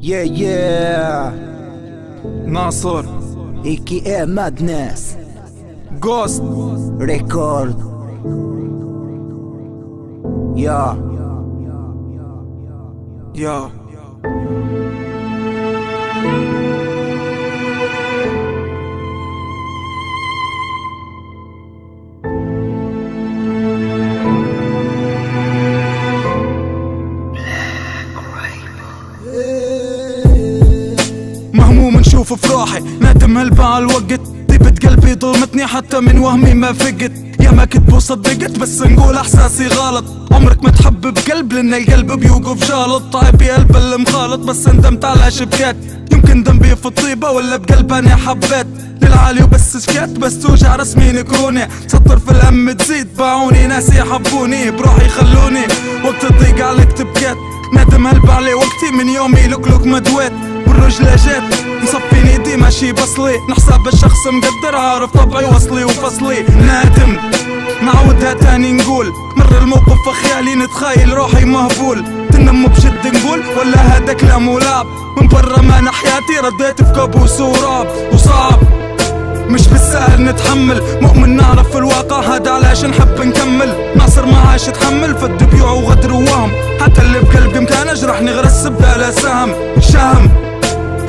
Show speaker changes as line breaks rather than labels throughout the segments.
Yeah
ناصر
AKA Madness
Ghost
Record Yeah
مهموم نشوف افراحي نادم هلبة على الوقت. طيبة قلبي ظلمتني حتى من وهمي ما فقت. يا ما كنت وصدقت بس نقول احساسي غلط. عمرك ما تحب بقلب لان القلب بيوقف جالط. طايب يا قلب اللي مخالط بس ندمت على شبكات. يمكن ذنبي في الطيبة ولا بقلب اني حبيت للعالي وبس شكات. بس توجع رسمي نكروني سطر في الهم تزيد. باعوني ناس يحبوني بروحي خلوني وقت الضيق عليك تبكيت. نادم هلب علي وقتي من يومي لك مدويت والرجلة جات مصفيني دي ماشي بصلي. نحسب الشخص مقدر عارف طبعي وصلي وفصلي. نادم نعودها تاني نقول مر الموقف في خيالي نتخيل روحي مهبول. تنم بجد نقول ولا هذا كلام ولعب. من برا ما أنا حياتي رديت في كابوس ورعب وصعب مش بالسهل نتحمل. مؤمن نعرف في الواقع هذا علاش نحب نكمل. ناصر ما عاش يتحمل فد بيوع وغدر ووهم. حتى اللي بقلبي مكان اجرحني غرس بلا سهم شهم.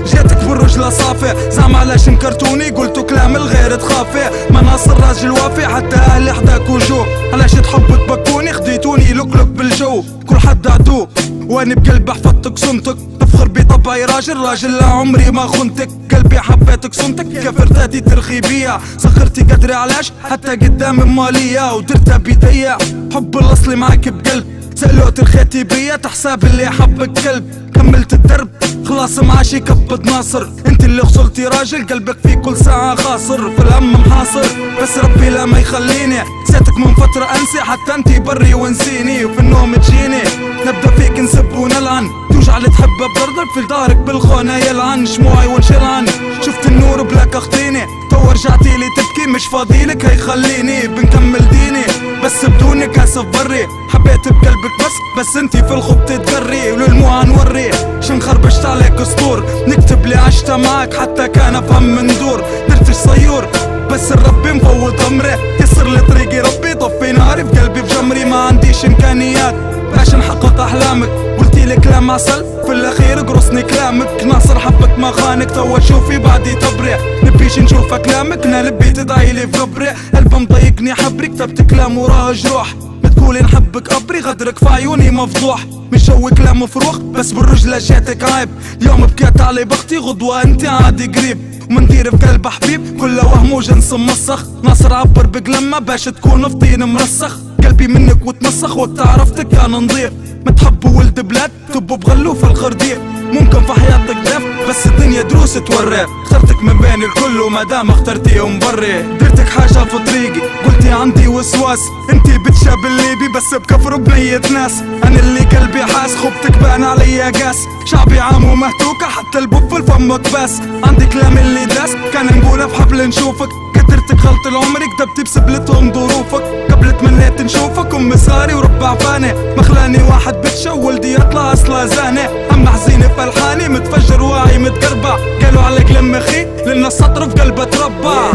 جيتك بالرجلة صافية زعم علاش نكرتوني قلتو كلام الغير تخافي. ما ناصر راجل وافي حتى اهلي حداك وجو. علاش تحب تبكوني خديتوني لك بالجو. كل حد عدو واني بقلبي حفظتك صمتك. نفخر بطبعي راجل لا عمري ما خنتك. قلبي حبيتك صمتك كفرتاتي ترخي بيا. سخرتي قدري علاش حتى قدام مالية ودرتها بيديا. حب الاصلي معاك بقلب سألوت الخيتي بيا. تحساب اللي حبك كلب كملت الدرب خلاص معاشي كبد ناصر. انت اللي خسرتي راجل قلبك في كل ساعة خاصر. في الهم محاصر بس ربي لا ما يخليني. نسيتك من فترة انسي حتى انتي بري ونسيني. وفي النوم تجيني نبدا فيك نسب ونلعن. توجع اللي تحبه بضربك في دارك بالخونة يلعن. شموعي ونشلعن شفت النور بلاك اخطيني. تو رجعتي لي تبكي مش فاضيلك هيخليني. بنكمل ديني بس بدونك اسف بري. حبيت بقلبك بس انتي في الخب تتقري. وللموها نوري شن خربشت عليك اسطور. نكتب لي عشت معاك حتى كان افهم من دور. درتش صيور بس الرب مفوض امري. يسر لي طريقي ربي طفي ناري في قلبي بجمري. ما عنديش امكانيات باش نحقق احلامك. قلتي لي كلام عسل في الاخير قرصني كلامك. ناصر حبك ما خانك توا شوفي بعدي تبري. نبيش نشوف كلامك انا لبي تدعي لي في قبري. قلبي مضايقني حبري كتبت كلام وراه جروح. بتقولي نحبك قبري غدرك في عيوني مفضوح. مش جوي كلام مفروخ بس بالرجلة جاتك عيب. اليوم بكيت علي بختي غدوة انت عادي قريب. ومندير في قلب حبيب كله وهم وجنس مسخ. ناصر عبر بقلمة باش تكون في طين مرسخ. قلبي منك وتنسخ وقت عرفتك كان نظيف. متحب ولد بلاد تبو بغلو في الخرديف. ممكن في حياتك ضيف بس الدنيا دروس توريك. اخترتك من بين الكل ومادام اخترتيهم بري. درتك حاجة في طريقي قلتي عندي وسواس. انتي بتشاب الليبي بس بكفر بنية ناس. انا اللي قلبي حاس خبتك بان عليا قاس. شعبي عام ومهتوكة حتى البفل فمك باس. عندي كلام اللي داس كان نقوله بحبل نشوفك. قدرتك غلط العمر كدبتي بسبلتهم ظروفك. قبل تمنيت نشوفك ام صاري وربع فاني. مخلاني واحد بتشا ولدي يطلع اصلا زاني. اما حزيني فالحاني متفجر واعي متقربع. قالوا عليك لم خي لان السطر في قلبه تربع.